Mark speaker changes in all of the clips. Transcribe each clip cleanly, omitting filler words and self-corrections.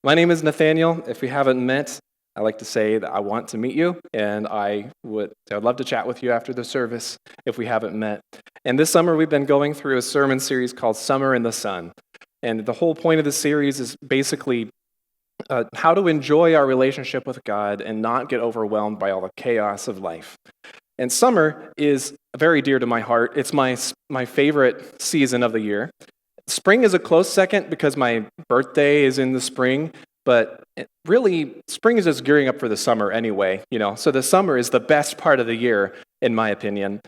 Speaker 1: My name is Nathaniel. If we haven't met, I like to say that I want to meet you, and I'd love to chat with you after the service if we haven't met. And this summer, we've been going through a sermon series called Summer in the Sun. And the whole point of the series is basically how to enjoy our relationship with God and not get overwhelmed by all the chaos of life. And summer is very dear to my heart. It's my favorite season of the year. Spring is a close second because my birthday is in the spring, but really, spring is just gearing up for the summer anyway, So the summer is the best part of the year, in my opinion.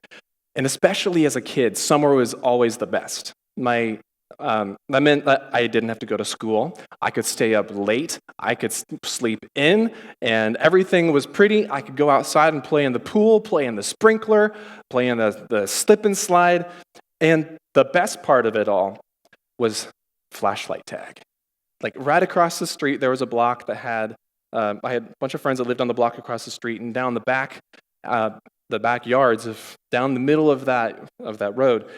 Speaker 1: And especially as a kid, summer was always the best. That meant that I didn't have to go to school. I could stay up late. I could sleep in, and everything was pretty. I could go outside and play in the pool, play in the sprinkler, play in the slip and slide. And the best part of it all was flashlight tag. Like right across the street, there was a block that had, I had a bunch of friends that lived on the block across the street, and down the backyards down the middle of that road,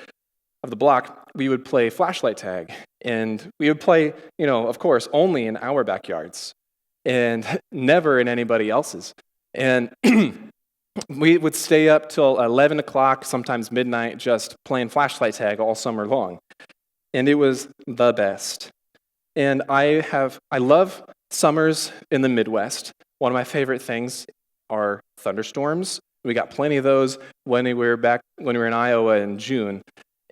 Speaker 1: of the block, we would play flashlight tag. And we would play, of course, only in our backyards and never in anybody else's. And we would stay up till 11 o'clock, sometimes midnight, just playing flashlight tag all summer long. And it was the best. And I love summers in the Midwest. One of my favorite things are thunderstorms. We got plenty of those when we were in Iowa in June.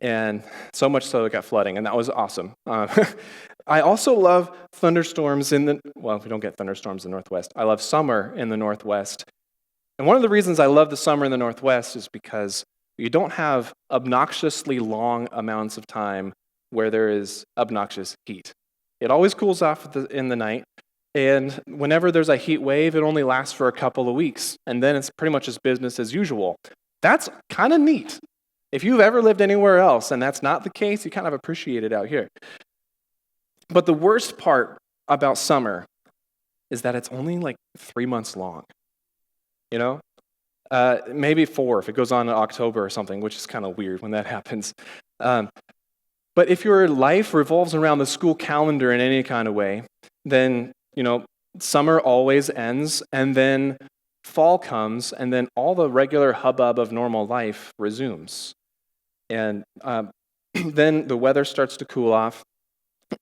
Speaker 1: And so much so it got flooding, and that was awesome. I also love thunderstorms we don't get thunderstorms in the Northwest. I love summer in the Northwest. And one of the reasons I love the summer in the Northwest is because you don't have obnoxiously long amounts of time where there is obnoxious heat. It always cools off in the night, and whenever there's a heat wave, it only lasts for a couple of weeks, and then it's pretty much just business as usual. That's kind of neat. If you've ever lived anywhere else and that's not the case, you kind of appreciate it out here. But the worst part about summer is that it's only like 3 months long, maybe 4 if it goes on in October or something, which is kind of weird when that happens. But if your life revolves around the school calendar in any kind of way, then, summer always ends, and then fall comes, and then all the regular hubbub of normal life resumes. And then the weather starts to cool off,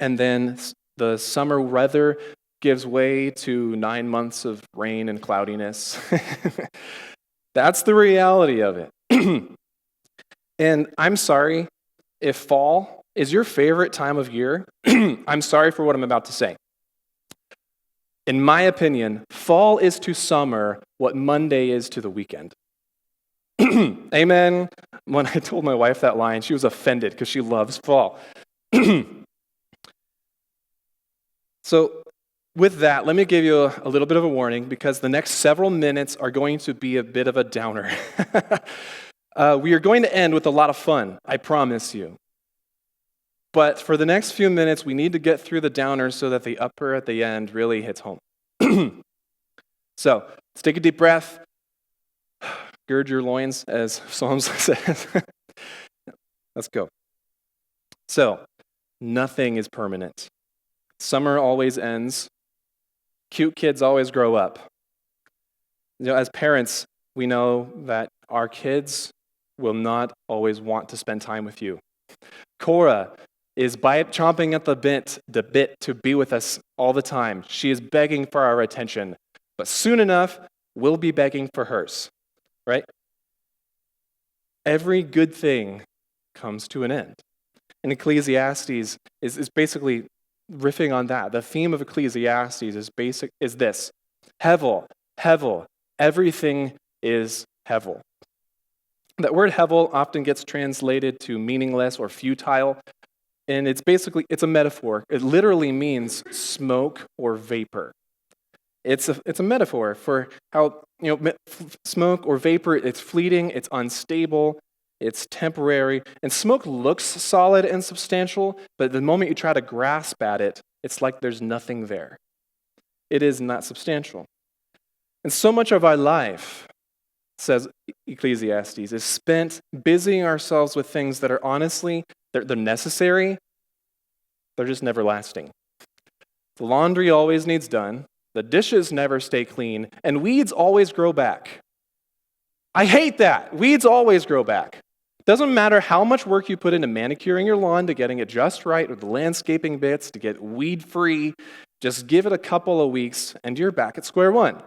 Speaker 1: and then the summer weather gives way to 9 months of rain and cloudiness. That's the reality of it. And I'm sorry if fall is your favorite time of year. I'm sorry for what I'm about to say. In my opinion, fall is to summer what Monday is to the weekend. Amen. When I told my wife that line, she was offended because she loves fall. So with that, let me give you a little bit of a warning, because the next several minutes are going to be a bit of a downer. We are going to end with a lot of fun, I promise you. But for the next few minutes, we need to get through the downers so that the upper at the end really hits home. So let's take a deep breath. Gird your loins, as Psalms says. Let's go. So, nothing is permanent. Summer always ends. Cute kids always grow up. As parents, we know that our kids will not always want to spend time with you. Cora is chomping at the bit to be with us all the time. She is begging for our attention, but soon enough, we'll be begging for hers. Right? Every good thing comes to an end. And Ecclesiastes is basically riffing on that. The theme of Ecclesiastes is this: Hevel, Hevel, everything is Hevel. That word Hevel often gets translated to meaningless or futile, and it's a metaphor. It literally means smoke or vapor. It's a metaphor for how, smoke or vapor, it's fleeting, it's unstable, it's temporary, and smoke looks solid and substantial, but the moment you try to grasp at it, it's like there's nothing there. It is not substantial. And so much of our life, says Ecclesiastes, is spent busying ourselves with things that are honestly, they're necessary, they're just never lasting. The laundry always needs done, the dishes never stay clean, and weeds always grow back. I hate that. Weeds always grow back. Doesn't matter how much work you put into manicuring your lawn to getting it just right with the landscaping bits to get weed-free, just give it a couple of weeks and you're back at square one.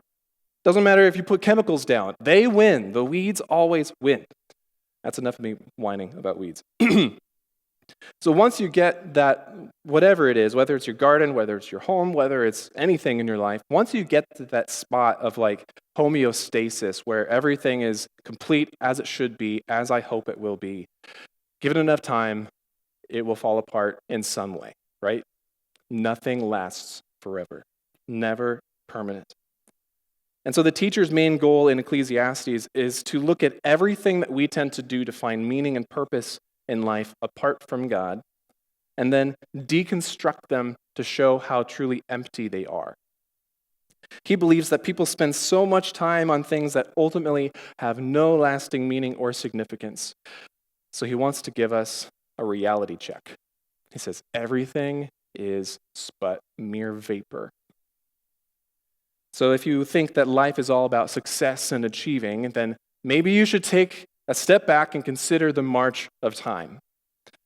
Speaker 1: Doesn't matter if you put chemicals down. They win. The weeds always win. That's enough of me whining about weeds. So once you get that, whatever it is, whether it's your garden, whether it's your home, whether it's anything in your life, once you get to that spot of like homeostasis where everything is complete as it should be, as I hope it will be, give it enough time, it will fall apart in some way, right? Nothing lasts forever, never permanent. And so the teacher's main goal in Ecclesiastes is to look at everything that we tend to do to find meaning and purpose in life apart from God, and then deconstruct them to show how truly empty they are. He believes that people spend so much time on things that ultimately have no lasting meaning or significance. So he wants to give us a reality check. He says, everything is but mere vapor. So if you think that life is all about success and achieving, then maybe you should take a step back and consider the march of time.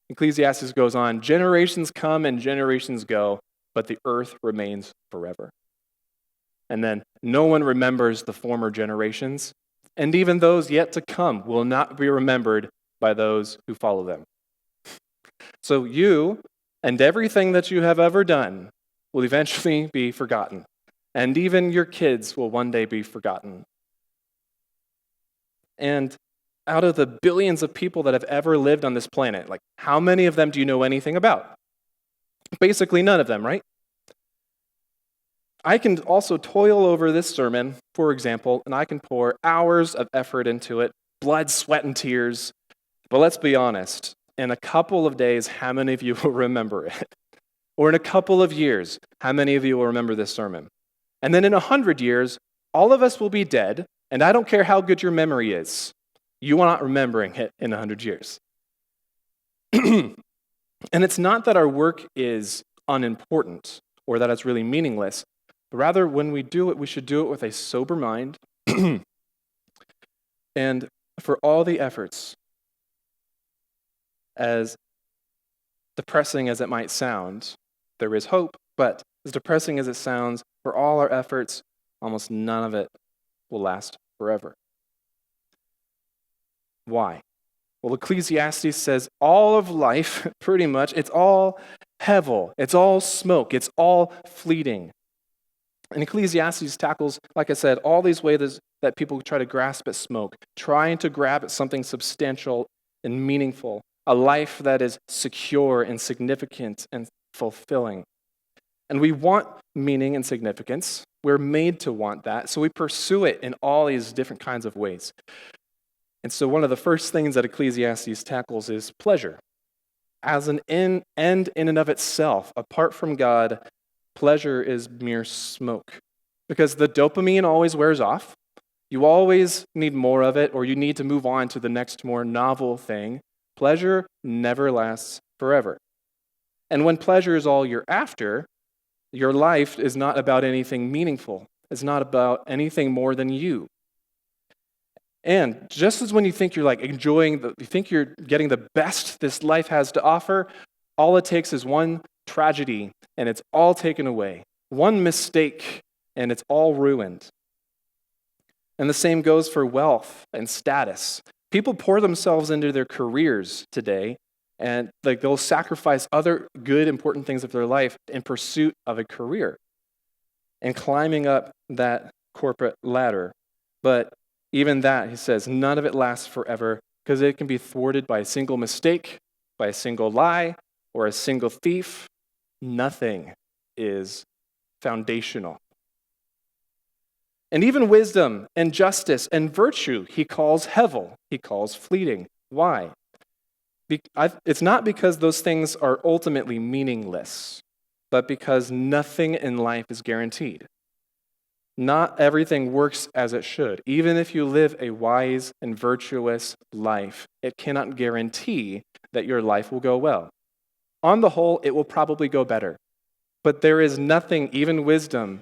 Speaker 1: Ecclesiastes goes on, generations come and generations go, but the earth remains forever. And then no one remembers the former generations, and even those yet to come will not be remembered by those who follow them. So you and everything that you have ever done will eventually be forgotten, and even your kids will one day be forgotten. And out of the billions of people that have ever lived on this planet, like how many of them do you know anything about? Basically none of them, right? I can also toil over this sermon, for example, and I can pour hours of effort into it, blood, sweat, and tears. But let's be honest, in a couple of days, how many of you will remember it? Or in a couple of years, how many of you will remember this sermon? And then in 100 years, all of us will be dead, and I don't care how good your memory is. You are not remembering it in 100 years. And it's not that our work is unimportant or that it's really meaningless, but rather when we do it, we should do it with a sober mind. And for all the efforts, as depressing as it might sound, there is hope, but as depressing as it sounds, for all our efforts, almost none of it will last forever. Why? Well, Ecclesiastes says all of life, pretty much, it's all hevel, it's all smoke, it's all fleeting. And Ecclesiastes tackles, like I said, all these ways that people try to grasp at smoke, trying to grab at something substantial and meaningful, a life that is secure and significant and fulfilling. And we want meaning and significance. We're made to want that, so we pursue it in all these different kinds of ways. And so one of the first things that Ecclesiastes tackles is pleasure. As an end in and of itself, apart from God, pleasure is mere smoke. Because the dopamine always wears off. You always need more of it, or you need to move on to the next more novel thing. Pleasure never lasts forever. And when pleasure is all you're after, your life is not about anything meaningful. It's not about anything more than you. And just as when you think you're like you think you're getting the best this life has to offer, all it takes is one tragedy and it's all taken away. One mistake and it's all ruined. And the same goes for wealth and status. People pour themselves into their careers today and they'll sacrifice other good, important things of their life in pursuit of a career and climbing up that corporate ladder. But even that, he says, none of it lasts forever because it can be thwarted by a single mistake, by a single lie, or a single thief. Nothing is foundational. And even wisdom and justice and virtue, he calls hevel, he calls fleeting. Why? It's not because those things are ultimately meaningless, but because nothing in life is guaranteed. Not everything works as it should. Even if you live a wise and virtuous life, it cannot guarantee that your life will go well. On the whole, it will probably go better, But there is nothing, even wisdom,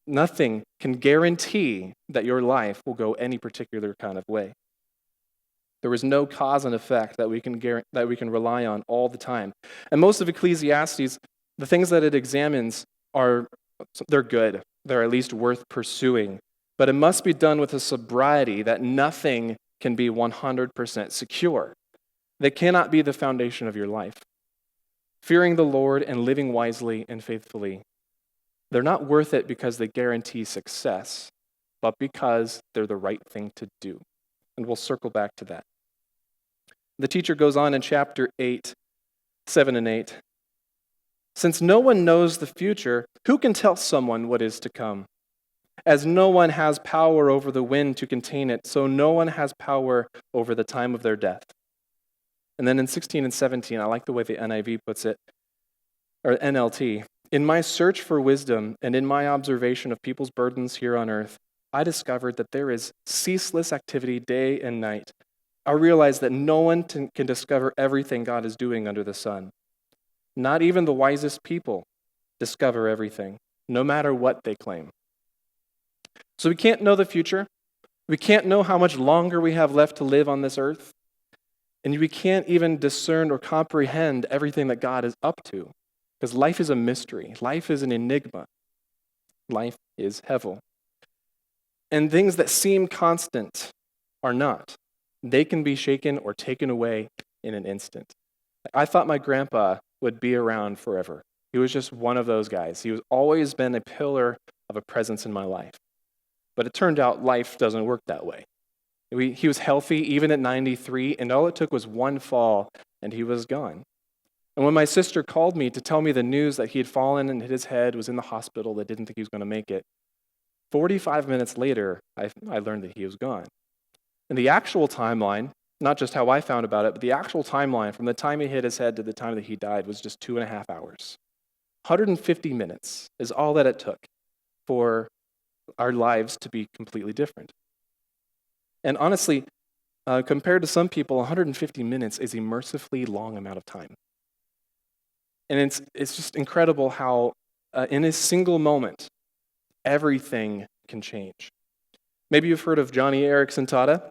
Speaker 1: nothing can guarantee that your life will go any particular kind of way. There is no cause and effect that we can rely on all the time. And most of Ecclesiastes, the things that it examines they're good. They're at least worth pursuing. But it must be done with a sobriety that nothing can be 100% secure. They cannot be the foundation of your life. Fearing the Lord and living wisely and faithfully, they're not worth it because they guarantee success, but because they're the right thing to do. And we'll circle back to that. The teacher goes on in chapter 8, 7 and 8. Since no one knows the future, who can tell someone what is to come? As no one has power over the wind to contain it, so no one has power over the time of their death. And then in 16 and 17, I like the way the NIV puts it, or NLT. In my search for wisdom and in my observation of people's burdens here on earth, I discovered that there is ceaseless activity day and night. I realized that no one can discover everything God is doing under the sun. Not even the wisest people discover everything, no matter what they claim. So we can't know the future. We can't know how much longer we have left to live on this earth. And we can't even discern or comprehend everything that God is up to. Because life is a mystery. Life is an enigma. Life is hevel. And things that seem constant are not. They can be shaken or taken away in an instant. I thought my grandpa would be around forever. He was just one of those guys. He was always been a pillar of a presence in my life. But it turned out life doesn't work that way. He was healthy even at 93, and all it took was one fall, and he was gone. And when my sister called me to tell me the news that he had fallen and hit his head, was in the hospital, that didn't think he was going to make it, 45 minutes later, I learned that he was gone. And the actual timeline, not just how I found about it, but the actual timeline from the time he hit his head to the time that he died was just 2.5 hours. 150 minutes is all that it took for our lives to be completely different. And honestly, compared to some people, 150 minutes is a mercifully long amount of time. And it's just incredible how in a single moment, everything can change. Maybe you've heard of Joni Eareckson Tada.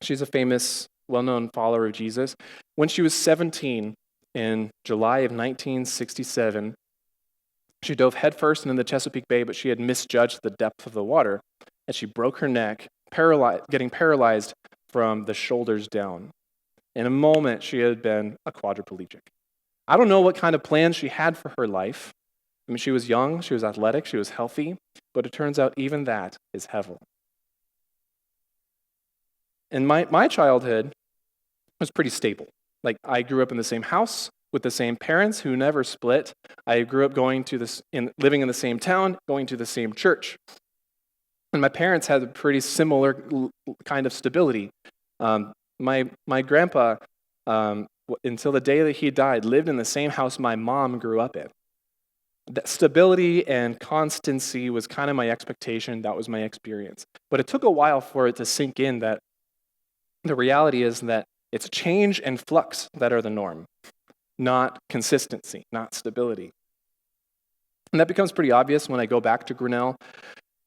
Speaker 1: She's a famous, well-known follower of Jesus. When she was 17 in July of 1967, she dove headfirst into the Chesapeake Bay, but she had misjudged the depth of the water, and she broke her neck, getting paralyzed from the shoulders down. In a moment, she had been a quadriplegic. I don't know what kind of plans she had for her life. I mean, she was young, she was athletic, she was healthy, but it turns out even that is hevel. And my childhood was pretty stable. Like, I grew up in the same house with the same parents who never split. I grew up living in the same town, going to the same church. And my parents had a pretty similar kind of stability. My grandpa, until the day that he died, lived in the same house my mom grew up in. That stability and constancy was kind of my expectation. That was my experience. But it took a while for it to sink in that the reality is that it's change and flux that are the norm, not consistency, not stability. And that becomes pretty obvious when I go back to Grinnell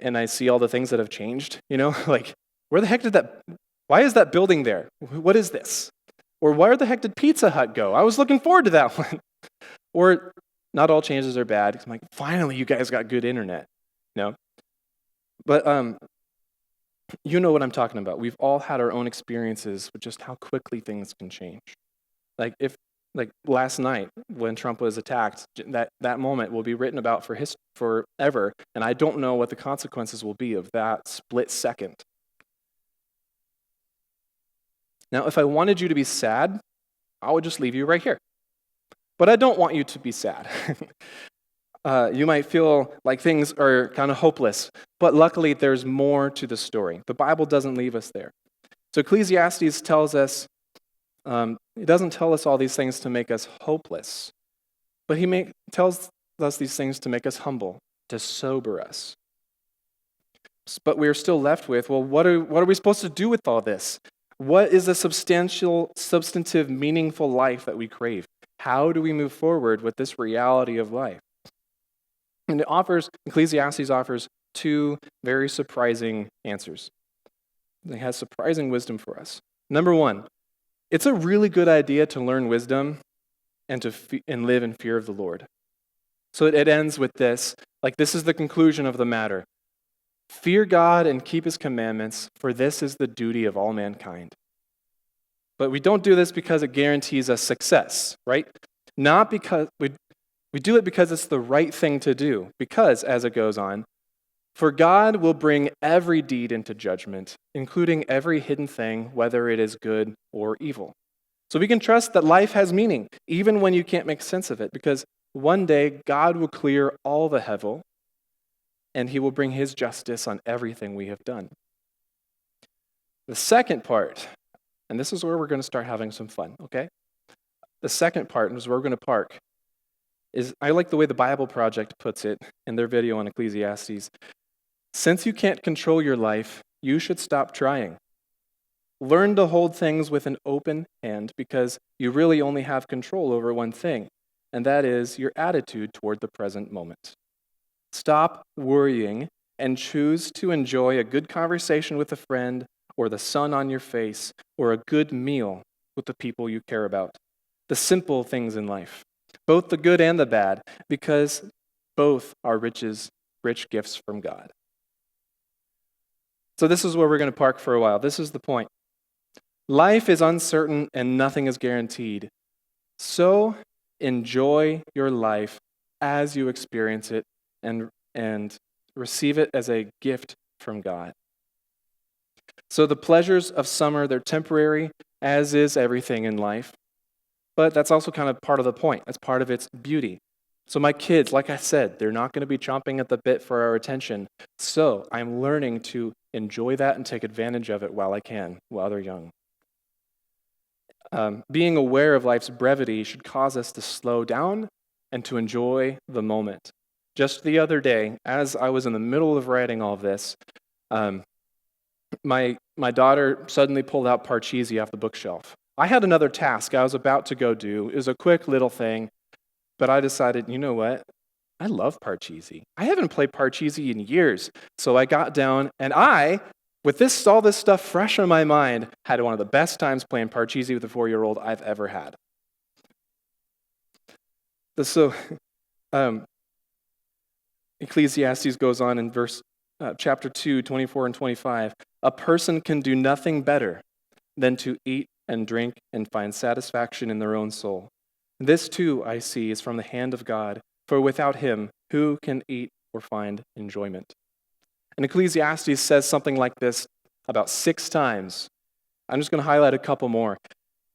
Speaker 1: and I see all the things that have changed, like, why is that building there? What is this? Or where the heck did Pizza Hut go? I was looking forward to that one. Or, not all changes are bad. I'm like, finally, you guys got good internet. But you know what I'm talking about. We've all had our own experiences with just how quickly things can change. Like last night when Trump was attacked, that moment will be written about forever, and I don't know what the consequences will be of that split second. Now, if I wanted you to be sad, I would just leave you right here. But I don't want you to be sad. You might feel like things are kind of hopeless, but luckily there's more to the story. The Bible doesn't leave us there. So Ecclesiastes tells us, it doesn't tell us all these things to make us hopeless, but he tells us these things to make us humble, to sober us. But we're still left with, well, what are we supposed to do with all this? What is the substantive, meaningful life that we crave? How do we move forward with this reality of life? And Ecclesiastes offers two very surprising answers. It has surprising wisdom for us. Number one, it's a really good idea to learn wisdom and and live in fear of the Lord. So it ends with this, like this is the conclusion of the matter. Fear God and keep his commandments, for this is the duty of all mankind. But we don't do this because it guarantees us success, right? Not because we do it because it's the right thing to do. Because, as it goes on, for God will bring every deed into judgment, including every hidden thing, whether it is good or evil. So we can trust that life has meaning, even when you can't make sense of it, because one day God will clear all the hevel, and he will bring his justice on everything we have done. The second part, and this is where we're going to start having some fun, okay? The second part, and is where we're going to park, is I like the way the Bible Project puts it in their video on Ecclesiastes. Since you can't control your life, you should stop trying. Learn to hold things with an open hand because you really only have control over one thing, and that is your attitude toward the present moment. Stop worrying and choose to enjoy a good conversation with a friend or the sun on your face or a good meal with the people you care about. The simple things in life, both the good and the bad, because both are rich gifts from God. So this is where we're going to park for a while. This is the point. Life is uncertain and nothing is guaranteed. So enjoy your life as you experience it and receive it as a gift from God. So the pleasures of summer, they're temporary, as is everything in life. But that's also kind of part of the point. That's part of its beauty. So my kids, like I said, they're not going to be chomping at the bit for our attention. So I'm learning to enjoy that and take advantage of it while I can, while they're young. Being aware of life's brevity should cause us to slow down and to enjoy the moment. Just the other day, as I was in the middle of writing all this, my daughter suddenly pulled out Parcheesi off the bookshelf. I had another task I was about to go do. It was a quick little thing, but I decided, you know what? I love Parcheesi. I haven't played Parcheesi in years. So I got down, and with all this stuff fresh on my mind, had one of the best times playing Parcheesi with a 4-year-old I've ever had. So, Ecclesiastes goes on in chapter 2, 24 and 25. A person can do nothing better than to eat and drink and find satisfaction in their own soul. This too, I see, is from the hand of God, for without him, who can eat or find enjoyment? And Ecclesiastes says something like this about 6 times. I'm just going to highlight a couple more.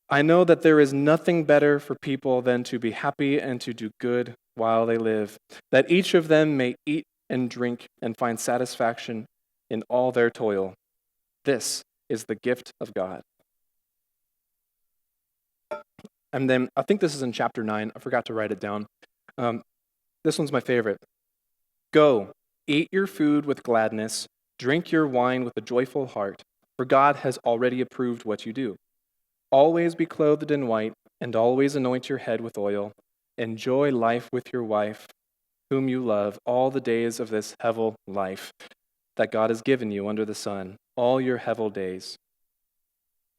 Speaker 1: I know that there is nothing better for people than to be happy and to do good while they live, that each of them may eat and drink and find satisfaction in all their toil. This is the gift of God. And then, I think this is in chapter 9. I forgot to write it down. This one's my favorite. Go, eat your food with gladness, drink your wine with a joyful heart, for God has already approved what you do. Always be clothed in white, and always anoint your head with oil. Enjoy life with your wife, whom you love, all the days of this hevel life that God has given you under the sun, all your hevel days.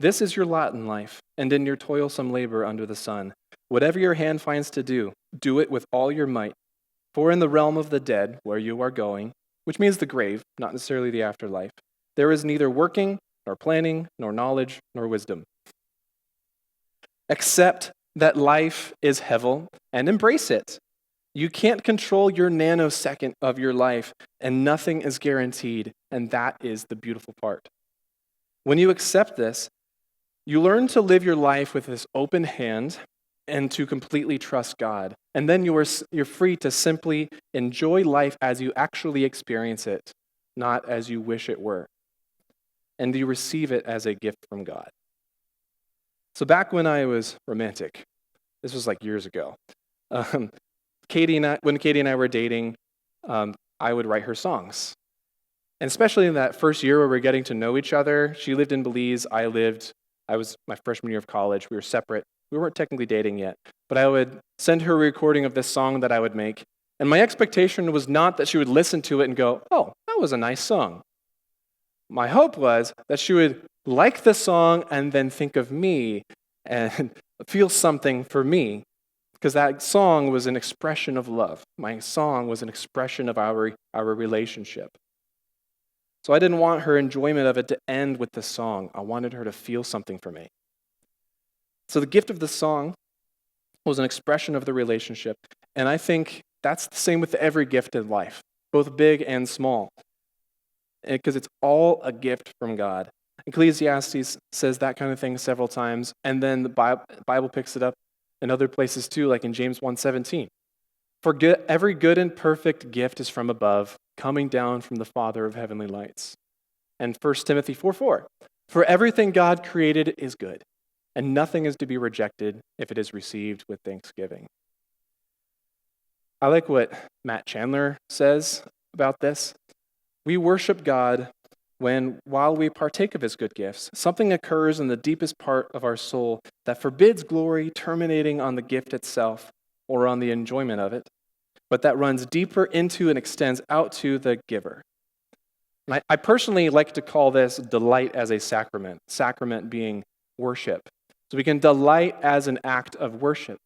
Speaker 1: This is your lot in life, and in your toilsome labor under the sun. Whatever your hand finds to do, do it with all your might. For in the realm of the dead, where you are going, which means the grave, not necessarily the afterlife, there is neither working, nor planning, nor knowledge, nor wisdom. Accept that life is hevel and embrace it. You can't control your nanosecond of your life, and nothing is guaranteed, and that is the beautiful part. When you accept this, you learn to live your life with this open hand and to completely trust God. And then you're free to simply enjoy life as you actually experience it, not as you wish it were. And you receive it as a gift from God. So back when I was romantic, this was like years ago, when Katie and I were dating, I would write her songs. And especially in that first year where we were getting to know each other, she lived in Belize, I was my freshman year of college, we were separate. We weren't technically dating yet, but I would send her a recording of this song that I would make, And my expectation was not that she would listen to it and go, oh, that was a nice song. My hope was that she would like the song and then think of me and feel something for me, because that song was an expression of love. My song was an expression of our relationship. So I didn't want her enjoyment of it to end with the song. I wanted her to feel something for me. So the gift of the song was an expression of the relationship, and I think that's the same with every gift in life, both big and small, because it's all a gift from God. Ecclesiastes says that kind of thing several times, and then the Bible picks it up in other places too, like in James 1:17. For every good and perfect gift is from above, coming down from the Father of heavenly lights. And 1 Timothy 4:4. For everything God created is good, and nothing is to be rejected if it is received with thanksgiving. I like what Matt Chandler says about this. We worship God when, while we partake of his good gifts, something occurs in the deepest part of our soul that forbids glory terminating on the gift itself or on the enjoyment of it, but that runs deeper into and extends out to the giver. And I personally like to call this delight as a sacrament being worship. So we can delight as an act of worship.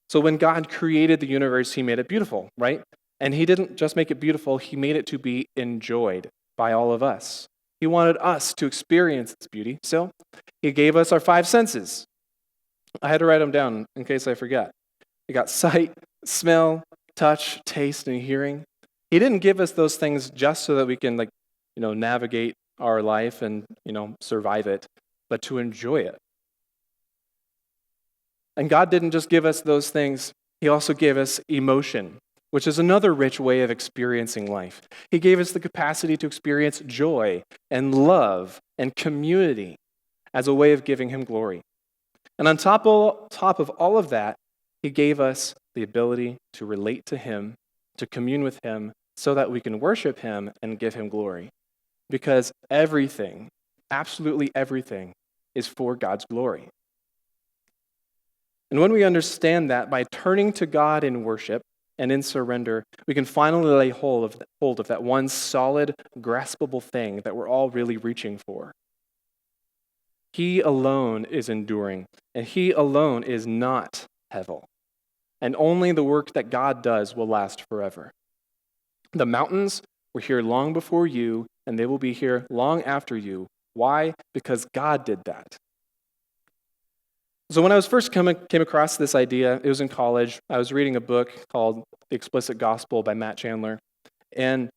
Speaker 1: So when God created the universe, he made it beautiful, right? And he didn't just make it beautiful, he made it to be enjoyed by all of us. He wanted us to experience its beauty, so he gave us our 5 senses. I had to write them down in case I forget. We got sight, smell, touch, taste, and hearing. He didn't give us those things just so that we can navigate our life and survive it, but to enjoy it. And God didn't just give us those things, he also gave us emotion, which is another rich way of experiencing life. He gave us the capacity to experience joy and love and community as a way of giving him glory. And on top of all of that, he gave us the ability to relate to him, to commune with him, so that we can worship him and give him glory. Because everything, absolutely everything, is for God's glory. And when we understand that, by turning to God in worship and in surrender, we can finally lay hold of that one solid, graspable thing that we're all really reaching for. He alone is enduring, and he alone is not Hevel. And only the work that God does will last forever. The mountains were here long before you, and they will be here long after you. Why? Because God did that. So when I was first came across this idea, it was in college. I was reading a book called The Explicit Gospel by Matt Chandler. And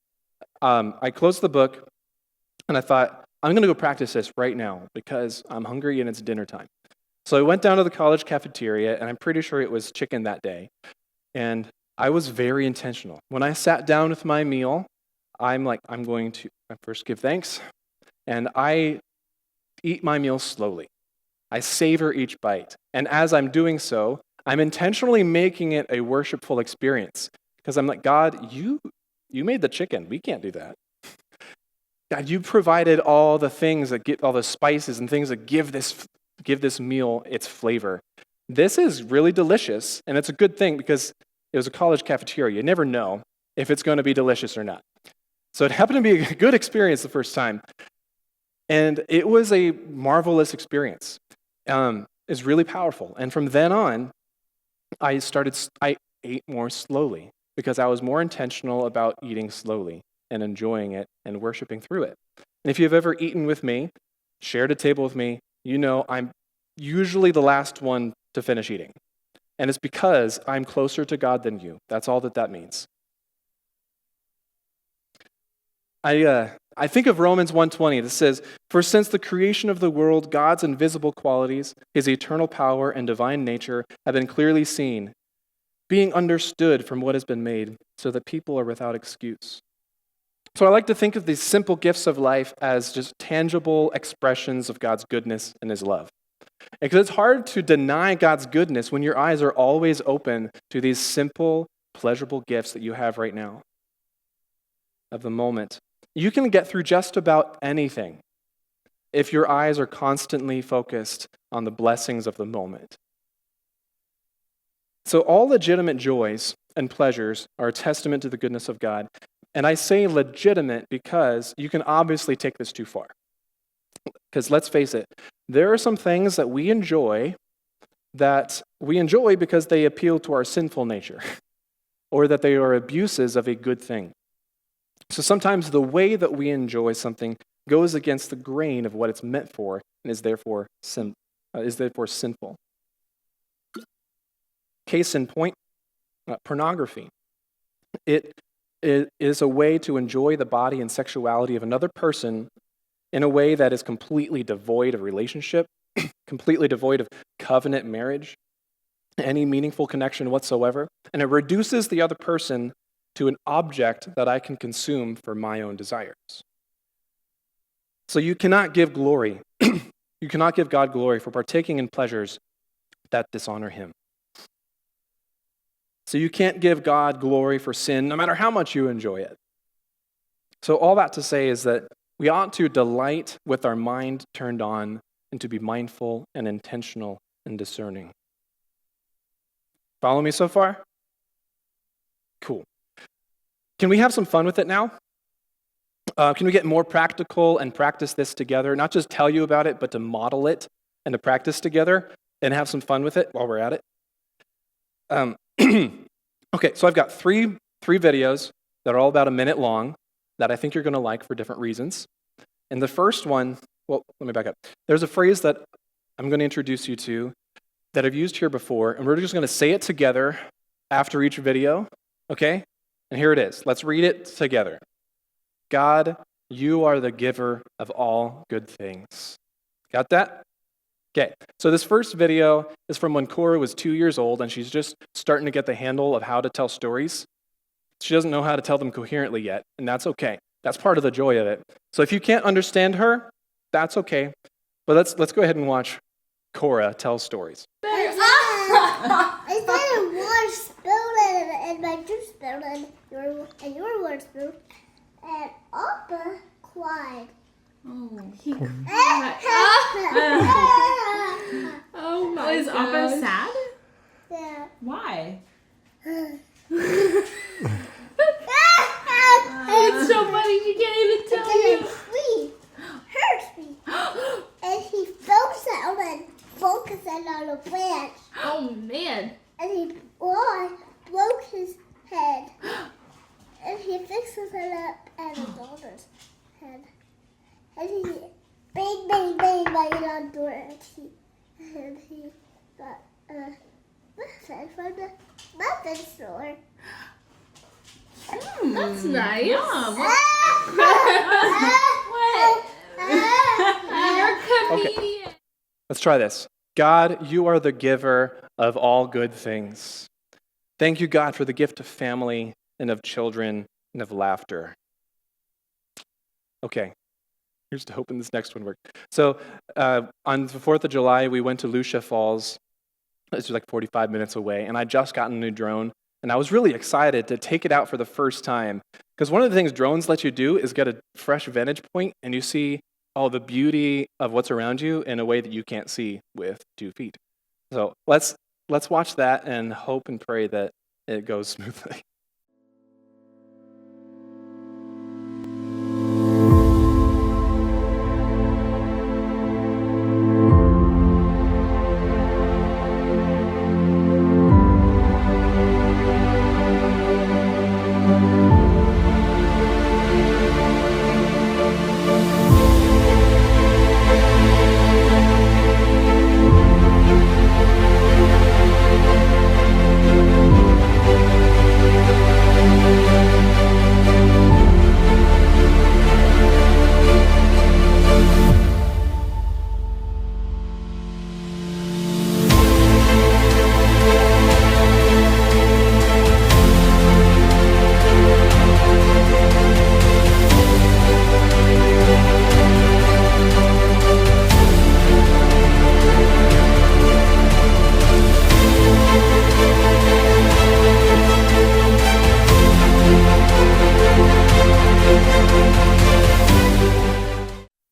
Speaker 1: I closed the book, and I thought, I'm going to go practice this right now because I'm hungry and it's dinner time. So I went down to the college cafeteria, and I'm pretty sure it was chicken that day. And I was very intentional. When I sat down with my meal, I'm going to first give thanks, and I eat my meal slowly. I savor each bite. And as I'm doing so, I'm intentionally making it a worshipful experience. Because I'm like, God, you made the chicken. We can't do that. God, you provided all the things that get all the spices and things that give this meal its flavor. This is really delicious, and it's a good thing because it was a college cafeteria. You never know if it's going to be delicious or not. So it happened to be a good experience the first time. And it was a marvelous experience. It's really powerful. And from then on, I ate more slowly because I was more intentional about eating slowly and enjoying it and worshiping through it. And if you've ever eaten with me, shared a table with me, you know I'm usually the last one to finish eating. And it's because I'm closer to God than you. That's all that means. I think of Romans 1:20 that says, "For since the creation of the world, God's invisible qualities, his eternal power and divine nature have been clearly seen, being understood from what has been made, so that people are without excuse." So I like to think of these simple gifts of life as just tangible expressions of God's goodness and his love. Because it's hard to deny God's goodness when your eyes are always open to these simple, pleasurable gifts that you have right now of the moment. You can get through just about anything if your eyes are constantly focused on the blessings of the moment. So all legitimate joys and pleasures are a testament to the goodness of God. And I say legitimate because you can obviously take this too far. Because let's face it, there are some things that we enjoy because they appeal to our sinful nature, or that they are abuses of a good thing. So sometimes the way that we enjoy something goes against the grain of what it's meant for and is therefore sinful. Case in point, pornography. It is a way to enjoy the body and sexuality of another person in a way that is completely devoid of relationship, completely devoid of covenant marriage, any meaningful connection whatsoever, and it reduces the other person to an object that I can consume for my own desires. So you cannot give glory, you cannot give God glory for partaking in pleasures that dishonor him. So you can't give God glory for sin, no matter how much you enjoy it. So all that to say is that we ought to delight with our mind turned on and to be mindful and intentional and discerning. Follow me so far? Cool. Can we have some fun with it now? Can we get more practical and practice this together? Not just tell you about it, but to model it and to practice together and have some fun with it while we're at it. Okay, so I've got three videos that are all about a minute long that I think you're going to like for different reasons. And the first one, well, let me back up. There's a phrase that I'm going to introduce you to that I've used here before, and we're just going to say it together after each video, okay? And here it is. Let's read it together. God, you are the giver of all good things. Got that? Okay, so this first video is from when Cora was 2 years old, and she's just starting to get the handle of how to tell stories. She doesn't know how to tell them coherently yet, and that's okay. That's part of the joy of it. So if you can't understand her, that's okay. But let's go ahead and watch Cora tell stories.
Speaker 2: I said water spilled and my juice spilled and your water spilled, and Appa cried.
Speaker 3: Oh, he cried.
Speaker 2: Oh
Speaker 3: my Is Appa sad?
Speaker 2: Yeah.
Speaker 3: Why?
Speaker 2: It's
Speaker 3: so funny, she can't even tell you.
Speaker 2: He hurts me. And he fell down and focused on a branch.
Speaker 3: Oh, man.
Speaker 2: And he broke his head. And he fixes it up at his daughter's head. And he bang, bang, bang, bang on the door. And he got a muffin from the muffin store.
Speaker 3: That's nice.
Speaker 2: Yeah.
Speaker 3: What? You're a comedian.
Speaker 1: Okay. Let's try this. God, you are the giver of all good things. Thank you, God, for the gift of family and of children and of laughter. Okay, here's to hoping this next one works. So on the 4th of July, we went to Lucia Falls. It's like 45 minutes away, and I'd just gotten a new drone, and I was really excited to take it out for the first time. Because one of the things drones let you do is get a fresh vantage point, and you see all the beauty of what's around you in a way that you can't see with 2 feet. So let's watch that and hope and pray that it goes smoothly.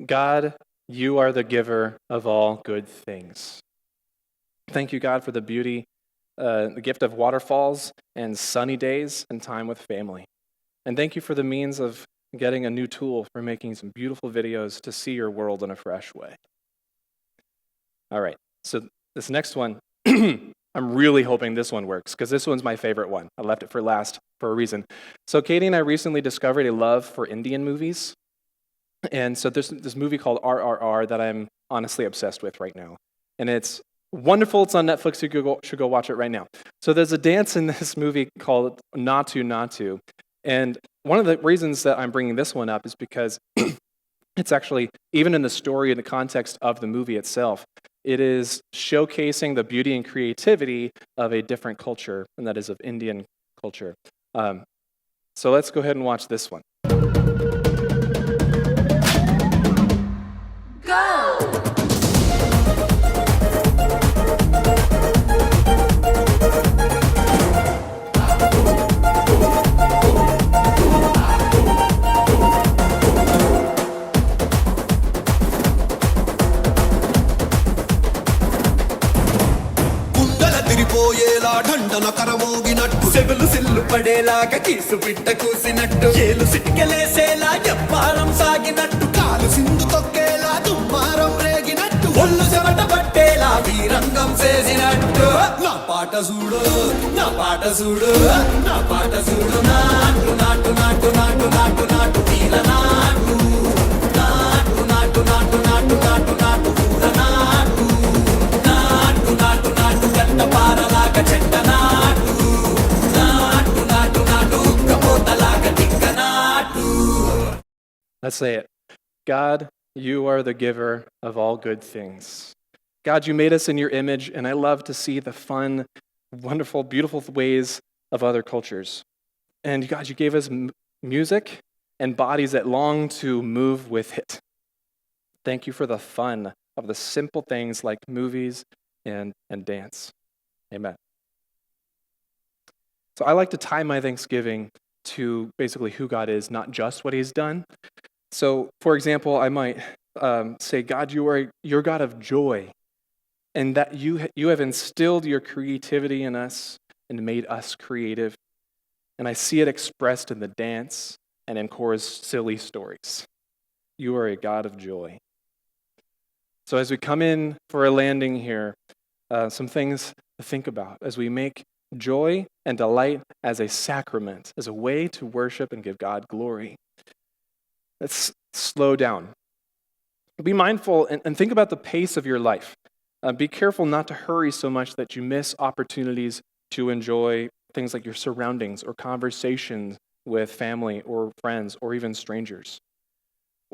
Speaker 1: God, you are the giver of all good things. Thank you, God, for the beauty the gift of waterfalls and sunny days and time with family. And thank you for the means of getting a new tool for making some beautiful videos to see your world in a fresh way. All right, so this next one, I'm really hoping this one works because this one's my favorite one. I left it for last for a reason. So Katie and I recently discovered a love for Indian movies. And so there's this movie called RRR that I'm honestly obsessed with right now. And it's wonderful. It's on Netflix. You should go watch it right now. So there's a dance in this movie called Natu Natu. And one of the reasons that I'm bringing this one up is because it's actually, even in the story and the context of the movie itself, it is showcasing the beauty and creativity of a different culture, and that is of Indian culture. So let's go ahead and watch this one.
Speaker 4: పోయేలా ఢండన కరమోగినట్టు సెవులు సిల్లు పడేలాగా keys బిడ్డ కూసినట్టు ఏలు సిటికెలేసేలా ఎప్పారం సాగినట్టు కాలు సింధు తొక్కేలా దుమ్మారం రేగినట్టు ఒళ్ళు చెమట పట్టేలా వీరంగం చేసినట్టు నా పాట చూడు నా పాట చూడు నా పాట చూడు నాటు నాటు నాటు నాటు నాటు నాటు వీర నాటు నాటు నాటు నాటు నాటు నాటు నాటు ఊర నాటు నాటు నాటు నాటు గంట పారలాగా చెట్ట నాటు నాటు నాటు నాటు ఉక్కపోతలాగా టిక్క నాటు.
Speaker 1: Let's say it. God, you are the giver of all good things. God, you made us in your image, and I love to see the fun, wonderful, beautiful ways of other cultures. And God, you gave us music and bodies that long to move with it. Thank you for the fun of the simple things like movies and dance. Amen. So I like to tie my Thanksgiving to basically who God is, not just what he's done. So, for example, I might say, God, you're God of joy, and that you have instilled your creativity in us and made us creative. And I see it expressed in the dance and in Cora's silly stories. You are a God of joy. So as we come in for a landing here, some things to think about as we make joy and delight as a sacrament, as a way to worship and give God glory. Let's slow down. Be mindful and think about the pace of your life. Be careful not to hurry so much that you miss opportunities to enjoy things like your surroundings or conversations with family or friends or even strangers,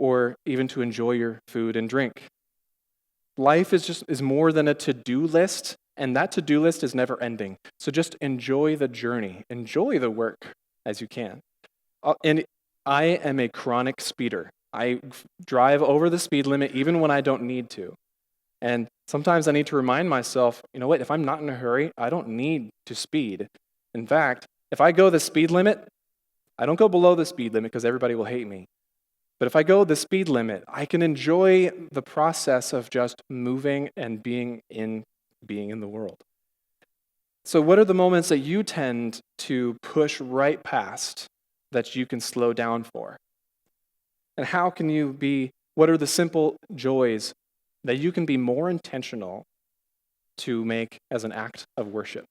Speaker 1: or even to enjoy your food and drink. Life is more than a to-do list, and that to-do list is never ending. So just enjoy the journey. Enjoy the work as you can. And I am a chronic speeder. I drive over the speed limit even when I don't need to. And sometimes I need to remind myself, you know what, if I'm not in a hurry, I don't need to speed. In fact, if I go the speed limit, I don't go below the speed limit because everybody will hate me. But if I go the speed limit, I can enjoy the process of just moving and being in the world. So what are the moments that you tend to push right past that you can slow down for? And how can you what are the simple joys that you can be more intentional to make as an act of worship,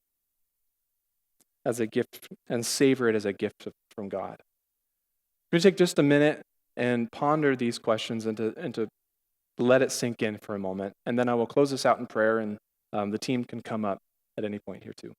Speaker 1: as a gift, and savor it as a gift from God? We're going to take just a minute and ponder these questions and to let it sink in for a moment. And then I will close this out in prayer, and the team can come up at any point here too.